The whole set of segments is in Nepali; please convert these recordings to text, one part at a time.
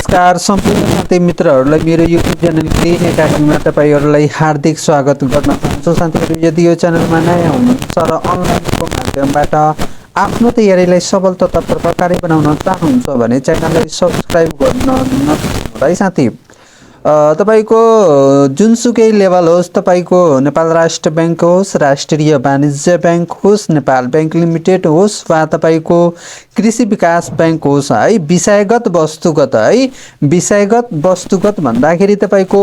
नमस्कार सम्पूर्ण साथी मित्रहरूलाई मेरो युट्युब च्यानल क्लिन एकाडेमीमा तपाईहरुलाई हार्दिक स्वागत गर्न चाहन्छु। साथीहरु, यदि यो च्यानलमा नयाँ हुनुहुन्छ र अनलाइनको माध्यमबाट आफ्नो तयारीलाई सबल तथा प्रभावकारी बनाउन चाहनुहुन्छ भने च्यानललाई सब्स्क्राइब गर्न नबिर्सनु है साथी। तपाईको जुनसुकै लेभल होस्, तपाईको नेपाल राष्ट्र बैंक होस्, राष्ट्रिय वाणिज्य बैंक होस्, नेपाल बैंक लिमिटेड होस् वा तपाईको कृषि विकास बैंक होस् है, विषयगत वस्तुगत भन्दाखेरि तपाईको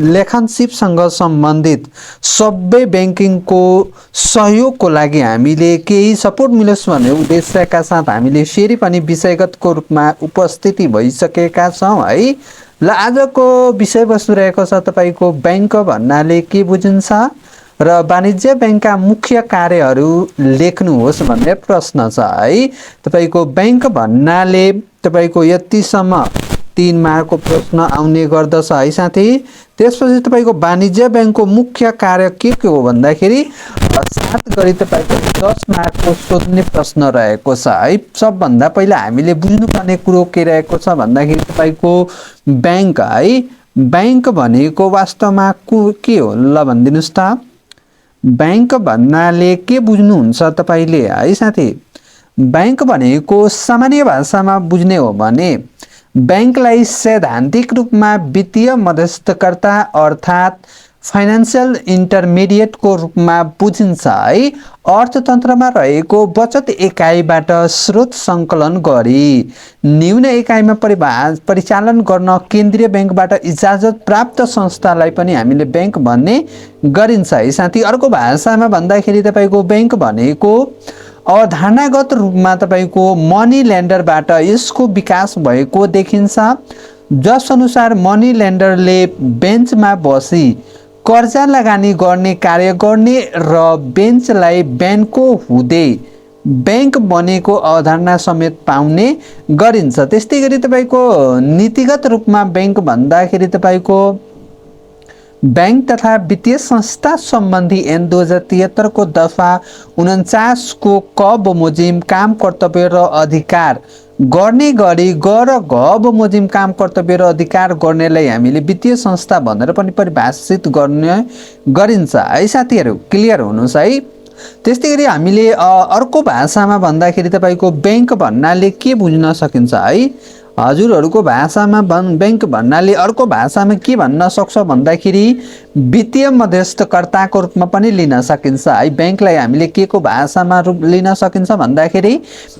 लेखनशिपसँग सम्बन्धित सबै बैंकिङको सहयोगको लागि हामीले केही सपोर्ट मिलोस् भन्ने उद्देश्यका साथ हामीले फेरि पनि विषयगतको रूपमा उपस्थिति भइसकेका छौं है। ल आजको विषयवस्तु रहेको छ तपाईको बैंक भन्नाले के बुझिन्छ र वाणिज्य बैंकका मुख्य कार्यहरू लेख्नुहोस् भन्ने प्रश्न छ है। तपाईको बैंक भन्नाले तपाईको यतिसम्म 3 मार्कको प्रश्न आउने गर्दछ है साथी। त्यसपछि तपाईको वाणिज्य बैंकको मुख्य कार्य के हो भन्दाखेरि 7 गरी तपाईको 10 मार्कको सोध्ने प्रश्न रहेको छ है। सबभन्दा पहिला हामीले बुझ्नुपर्ने कुरो के रहेको छ भन्दाखेरि तपाईको बैंक है, बैंक भनेको वास्तवमा के हो ल भनिदिनुस् त। बैंक भन्नाले के बुझ्नुहुन्छ तपाईले है साथी। बैंक भनेको सामान्य भाषामा बुझ्ने हो भने बैंकलाई सैद्धान्तिक रूपमा वित्तीय मध्यस्थकर्ता अर्थात् फाइनेन्शियल इन्टरमिडिएट को रूपमा बुझिन्छ है। अर्थतन्त्रमा रहेको बचत एकाइबाट स्रोत संकलन गरी न्यून एकाइमा परिचालन गर्न केन्द्रीय बैंकबाट इजाजत प्राप्त संस्थालाई पनि हामीले बैंक भन्ने गरिन्छ है साथी। अर्को भाषामा भन्दाखेरि तपाईको बैंक भनेको अवधारणागत रूपमा तपाईको मनी लेन्डरबाट यसको विकास भएको देखिन्छ, जस अनुसार मनी लेन्डरले बेन्चमा बसी कर्जा लगानी गर्ने कार्य गर्ने र बेन्चलाई बैंकको हुँदै बैंक बनेको अवधारणा समेत पाउने गरिन्छ। त्यस्तै गरी तपाईको नीतिगत रूपमा बैंक भन्दाखेरि तपाईको बैंक तथा वित्तीय संस्था सम्बन्धी ऐन 2073 को दफा 49 को क बमोजिम काम कर्तव्य र अधिकार गर्ने गरी ग र घ बमोजिम काम कर्तव्य र अधिकार गर्नेलाई हामीले वित्तीय संस्था भनेर पनि परिभाषित गर्ने गरिन्छ है साथीहरु। क्लियर हुनुस् है। त्यस्तै गरी हामीले अर्को भाषामा भन्दाखेरि तपाईको बैंक भन्नाले के बुझ्न सकिन्छ है। हजुरहरुको भाषामा बैंक भन्नाले अर्को भाषामा के भन्न सक्छ भन्दाखेरि वित्तीय मध्यस्थकर्ताको रूपमा पनि लिन सकिन्छ है। बैंकलाई हामीले के को भाषामा रूप लिन सकिन्छ भन्दाखेरि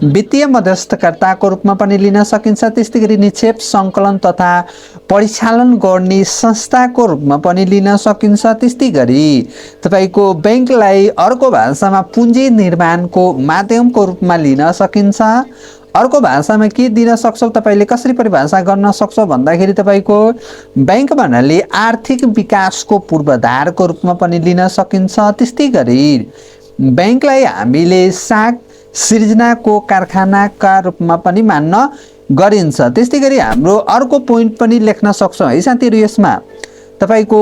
वित्तीय मध्यस्थकर्ताको रूपमा पनि लिन सकिन्छ। त्यस्तै गरी निक्षेप संकलन तथा परिचालन गर्ने संस्थाको रूपमा पनि लिन सकिन्छ। त्यस्तै गरी तपाईको बैंकलाई अर्को भाषामा पुँजी निर्माणको माध्यमको रूपमा लिन सकिन्छ। अर्को भाषामा के दिन सक्छौ तपाईले कसरी परिभाषा गर्न सक्छौ भन्दाखेरि तपाईको बैंक भन्नाले आर्थिक विकासको पूर्वाधारको रूपमा पनि लिन सकिन्छ। त्यस्तै गरी बैंकलाई हामीले साख सृजनाको कारखानाका रूपमा पनि मान्न गरिन्छ। त्यस्तै गरी हाम्रो अर्को पोइन्ट पनि लेख्न सक्छौं है साथीहरु। यसमा तपाईको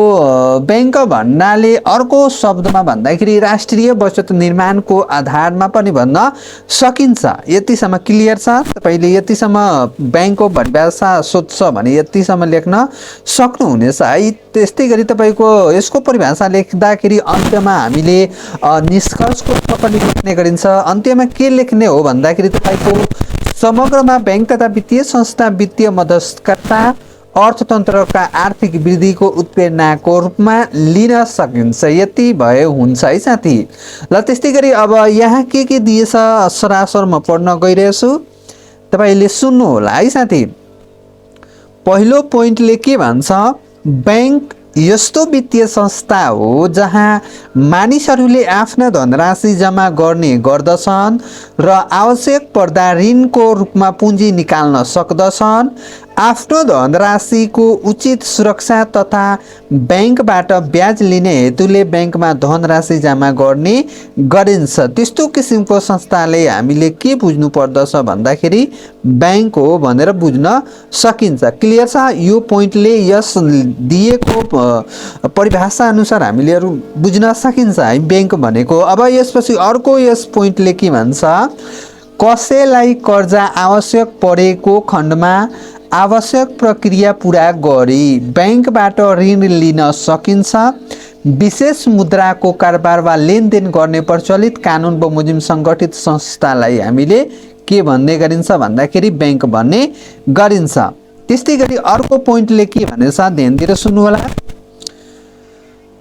बैंक भन्नाले अर्को शब्दमा भन्दाखेरि राष्ट्रिय बचत निर्माणको आधारमा पनि भन्न सकिन्छ। यतिसम्म क्लियर छ। तपाईले यतिसम्म बैंकको परिभाषा सोध्छ भने यतिसम्म लेख्न सक्नुहुनेछ है। त्यस्तै गरी तपाईको यसको परिभाषा लेख्दाखेरि अन्त्यमा हामीले निष्कर्षको रूपमा पनि लेख्ने गरिन्छ। अन्त्यमा के लेख्ने हो भन्दाखेरि तपाईको समग्रमा बैंक तथा वित्तीय संस्था वित्तीय मध्यस्थकर्ता अर्थतन्त्रका आर्थिक वृद्धिको उत्प्रेरणाको रूपमा लिन सकिन्छ। यति भए हुन्छ है साथी। ल त्यस्तै गरी अब यहाँ के दिएछ सरासर म पढ्न गइरहेछु, तपाईले सुन्नु होला है साथी। पहिलो पोइन्टले के भन्छ, बैंक यस्तो वित्तीय संस्था हो जहाँ मानिसहरूले आफ्ना धनराशि जम्मा गर्ने गर्दछन् र आवश्यक पर्दा ऋणको रूपमा पुँजी निकाल्न सक्दछन्। आफ्नो धनराशिको उचित सुरक्षा तथा बैंकबाट ब्याज लिने हेतुले बैंकमा धनराशि जम्मा गर्ने गरिन्छ। त्यस्तो किसिमको संस्थाले हामीले के बुझ्नु पर्दछ भन्दाखेरि बैंक हो भनेर बुझ्न सकिन्छ। क्लियर छ। यो पोइन्टले यस दिएको परिभाषा अनुसार हामीले बुझ्न सकिन्छ है बैंक भनेको। अब यसपछि अर्को यस पोइन्टले के भन्छ, कसैलाई कर्जा आवश्यक परेको खण्डमा आवश्यक प्रक्रिया पूरा गरी बैंकबाट ऋण लिन सकिन्छ। विशेष मुद्राको कारोबार वा लेनदेन गर्ने प्रचलित कानुन बमोजिम सङ्गठित संस्थालाई हामीले के भन्ने गरिन्छ भन्दाखेरि बैंक भन्ने गरिन्छ। त्यस्तै गरी अर्को पोइन्टले के भनेछ ध्यान दिएर सुन्नु होला।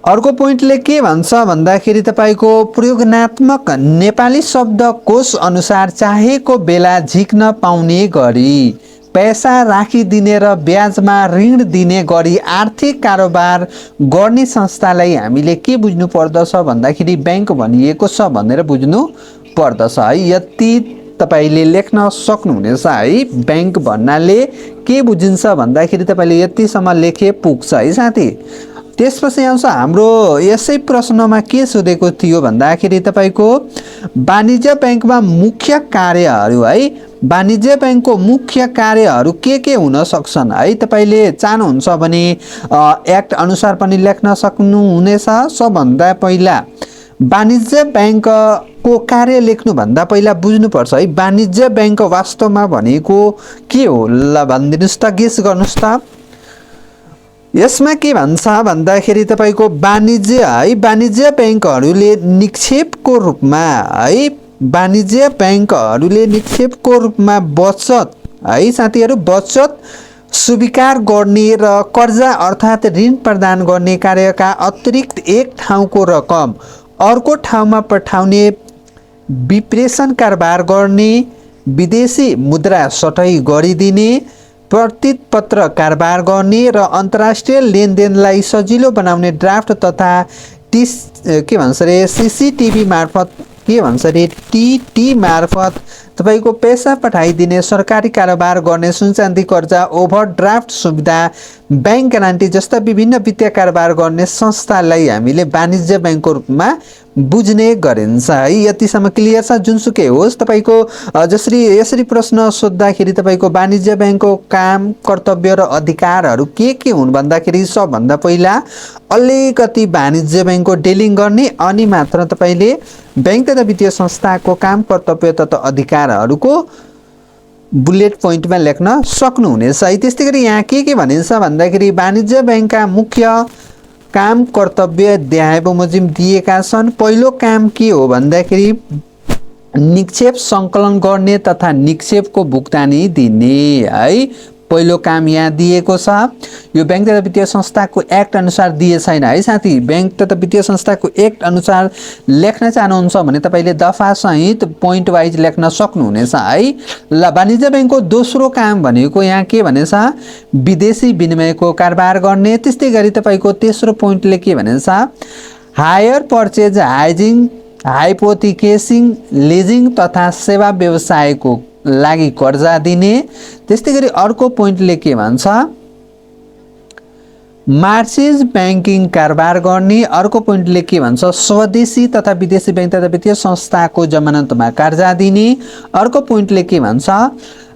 अर्को पोइन्टले के भन्छ भन्दाखेरि तपाईको प्रयोगनात्मक नेपाली शब्दकोश अनुसार चाहेको बेला झिक्न पाउने गरी पैसा राखिदिने र ब्याजमा ऋण दिने गरी आर्थिक कारोबार गर्ने संस्थालाई हामीले के बुझ्नु पर्दछ भन्दाखेरि बैंक भनिएको छ भनेर बुझ्नु पर्दछ है। यति तपाईले लेख्न सक्नुहुनेछ है। बैंक भन्नाले के बुझिन्छ भन्दाखेरि तपाईले यतिसम्म लेखे पुग्छ है साथी। त्यसपछि आउँछ हाम्रो यसै प्रश्नमा के सोधेको थियो भन्दाखेरि तपाईको वाणिज्य बैंकमा मुख्य कार्यहरू है। वाणिज्य बैंकको मुख्य कार्यहरू के हुन सक्छन् है। तपाईले चाहनुहुन्छ भने एक्ट अनुसार पनि लेख्न सक्नुहुनेछ। सबभन्दा पहिला वाणिज्य बैंकको कार्य लेख्नुभन्दा पहिला बुझ्नुपर्छ है वाणिज्य बैंक वास्तवमा भनेको के हो। ल भनिदिनुस् त, गेस गर्नुस् त। यसमा के भन्छ भन्दाखेरि तपाईको वाणिज्य है वाणिज्य बैंकहरूले निक्षेपको रूपमा है वाणिज्य बैंकहरूले निक्षेपको रूपमा बचत है साथीहरू बचत स्वीकार गर्ने र कर्जा अर्थात् ऋण प्रदान गर्ने कार्यका अतिरिक्त एक ठाउँको रकम अर्को ठाउँमा पठाउने विप्रेषण कारोबार गर्ने विदेशी मुद्रा सटै गरिदिने प्रतिपत्र कारोबार गर्ने र अन्तर्राष्ट्रिय लेनदेनलाई सजिलो बनाउने ड्राफ्ट तथा के भन्छ रे सीसीटीवी मार्फत के भन्छ रे टीटी मार्फत तपाईको पैसा पठाइदिने सरकारी कारोबार गर्ने सुनचाँदी कर्जा ओभरड्राफ्ट सुविधा बैंक ग्यारेन्टी जस्ता विभिन्न वित्तीय कारोबार गर्ने संस्थालाई हामीले वाणिज्य बैंकको रूपमा बुझ्ने गरिन्छ है। यतिसम्म क्लियर छ। जुनसुकै होस् तपाईको जसरी यसरी प्रश्न सोद्धाखेरि तपाईको वाणिज्य बैंकको काम कर्तव्य र अधिकारहरू के हुन् भन्दाखेरि सबभन्दा पहिला अलिकति वाणिज्य बैंकको डिलिङ गर्ने अनि मात्र तपाईले बैंक तथा वित्तीय संस्थाको काम कर्तव्य तथा अधिकारहरूको बुलेट पोइन्टमा लेख्न सक्नुहुनेछ है। त्यस्तै गरी यहाँ के भनिन्छ भन्दाखेरि वाणिज्य बैंकका मुख्य काम कर्तव्य अध्याय बमोजिम दिएका छन्। पहिलो काम के हो भन्दाखेरि निक्षेप सङ्कलन गर्ने तथा निक्षेपको भुक्तानी दिने है। पहिलो काम यहाँ दिएको छ। यो बैंक तथा वित्तीय संस्थाको एक्ट अनुसार दिए छैन है साथी। बैंक तथा वित्तीय संस्थाको एक्ट अनुसार लेख्न चाहनुहुन्छ भने तपाईले दफा सहित पोइन्ट वाइज लेख्न सक्नुहुनेछ है। ल वाणिज्य बैंकको दोस्रो काम भनेको यहाँ के भनेछ विदेशी विनिमयको कारोबार गर्ने। त्यस्तै गरी तपाईको तेस्रो पोइन्टले के भनेछ हायर पर्चेज हाइपोथिकेसिङ लिजिङ तथा सेवा व्यवसायको लागि कर्जा दिने। त्यस्तै गरी अर्को पोइन्टले के भन्छ मार्चेज बैंकिङ कारोबार गर्ने। अर्को पोइन्टले के भन्छ स्वदेशी तथा विदेशी बैंक तथा वित्तीय संस्थाको जमानतमा कर्जा दिने। अर्को पोइन्टले के भन्छ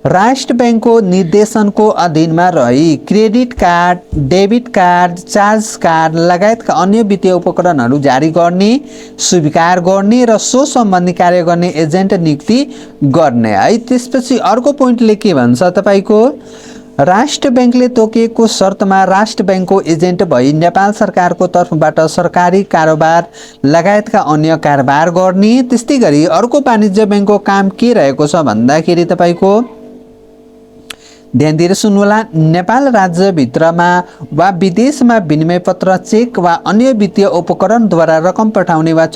राष्ट्र बैंकको निर्देशनको अधीनमा रही credit card debit card charge card लगायतका अन्य वित्तीय उपकरणहरू जारी गर्ने स्वीकार गर्ने र सो सम्बन्धी कार्य गर्ने एजेन्ट नियुक्ति गर्ने है। त्यसपछि अर्को पोइन्टले के भन्छ तपाईको राष्ट्र बैंकले तोकेको शर्तमा राष्ट्र बैंकको एजेन्ट भई नेपाल सरकारको तर्फबाट सरकारी कारोबार लगायतका अन्य कारोबार गर्ने। त्यस्तै गरी अर्को वाणिज्य बैंकको काम के रहेको छ भन्दाखेरि तपाईको ध्यान दिएर सुन्नुहोला नेपाल राज्यभित्रमा वा विदेशमा विनिमय पत्र चेक वा अन्य वित्तीय उपकरणद्वारा रकम पठाउने वा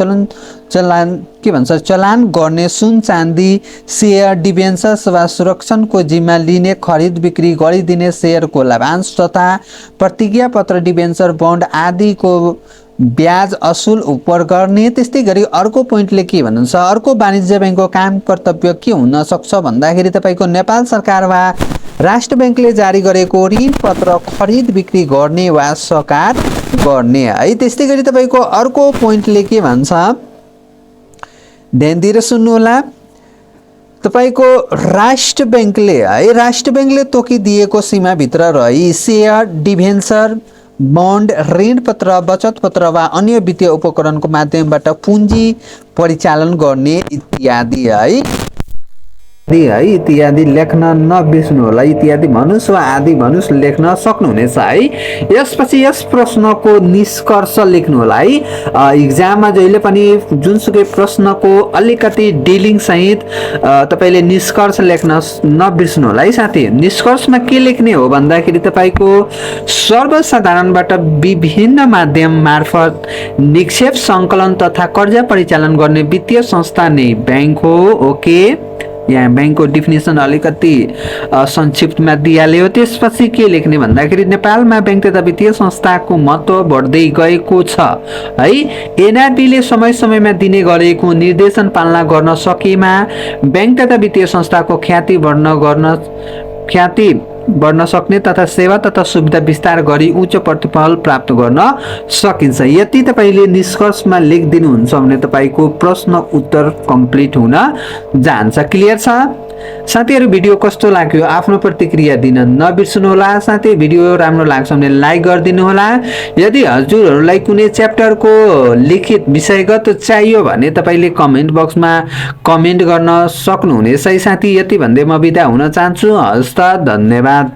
चलान गर्ने सुन चाँदी सेयर डिबेन्चर्स वा सुरक्षणको जिम्मा लिने खरिद बिक्री गरिदिने सेयरको लाभांश तथा प्रतिज्ञा पत्र डिबेन्चर बन्ड आदिको ब्याज असुल उपर गर्ने। त्यस्तै गरी अर्को पोइन्टले के भन्नुहुन्छ अर्को वाणिज्य बैंकको काम कर्तव्य के हुन सक्छ भन्दाखेरि तपाईको नेपाल सरकार वा राष्ट्र बैंकले जारी गरेको ऋण पत्र खरिद बिक्री गर्ने वा सकार गर्ने है। त्यस्तै गरी तपाईको अर्को पोइन्टले के भन्छ ध्यान दिएर सुन्नुहोला तपाईको राष्ट्र बैंकले तोकिदिएको सीमाभित्र रही सेयर डिभेन्चर बन्ड ऋण पत्र बचत पत्र वा अन्य वित्तीय उपकरणको माध्यमबाट पुँजी परिचालन गर्ने इत्यादि है। है इत्यादि लेख्न नबिर्सनु होला। इत्यादि भन्नुहोस् वा आदि भन्नुहोस् लेख्न सक्नुहुनेछ है। यसपछि यस प्रश्नको निष्कर्ष लेख्नु होला है। इक्जाममा जहिले पनि जुनसुकै प्रश्नको अलिकति डिलिङ सहित तपाईँले निष्कर्ष लेख्न नबिर्सनु होला है साथी। निष्कर्षमा के लेख्ने हो भन्दाखेरि तपाईँको सर्वसाधारणबाट विभिन्न माध्यम मार्फत निक्षेप सङ्कलन तथा कर्जा परिचालन गर्ने वित्तीय संस्था नै ब्याङ्क हो। ओके, यहाँ ब्याङ्कको डिफिनेसन अलिकति संक्षिप्तमा दिइहाल्यो। त्यसपछि के लेख्ने भन्दाखेरि नेपालमा ब्याङ्क तथा वित्तीय संस्थाको महत्त्व बढ्दै गएको छ है। एनआरबीले समय समयमा दिने गरेको निर्देशन पालना गर्न सकेमा ब्याङ्क तथा वित्तीय संस्थाको ख्याति बढ्न सक्ने तथा सेवा तथा सुविधा विस्तार गरी उच्च प्रतिफल प्राप्त गर्न सकिन्छ। यति तपाईँले निष्कर्षमा लेखिदिनुहुन्छ भने तपाईँको प्रश्न उत्तर कम्प्लिट हुन जान्छ। क्लियर छ साथीहरू? भिडियो कस्तो लाग्यो आफ्नो प्रतिक्रिया दिन नबिर्सनु होला। साथै भिडियो राम्रो लाग्छ भने लाइक गरिदिनु होला। यदि हजुरहरूलाई कुनै च्याप्टरको लिखित विषयगत चाहियो भने तपाईँले कमेन्ट बक्समा कमेन्ट गर्न सक्नुहुनेछ है साथी। यति भन्दै म बिदा हुन चाहन्छु। हस्त, धन्यवाद।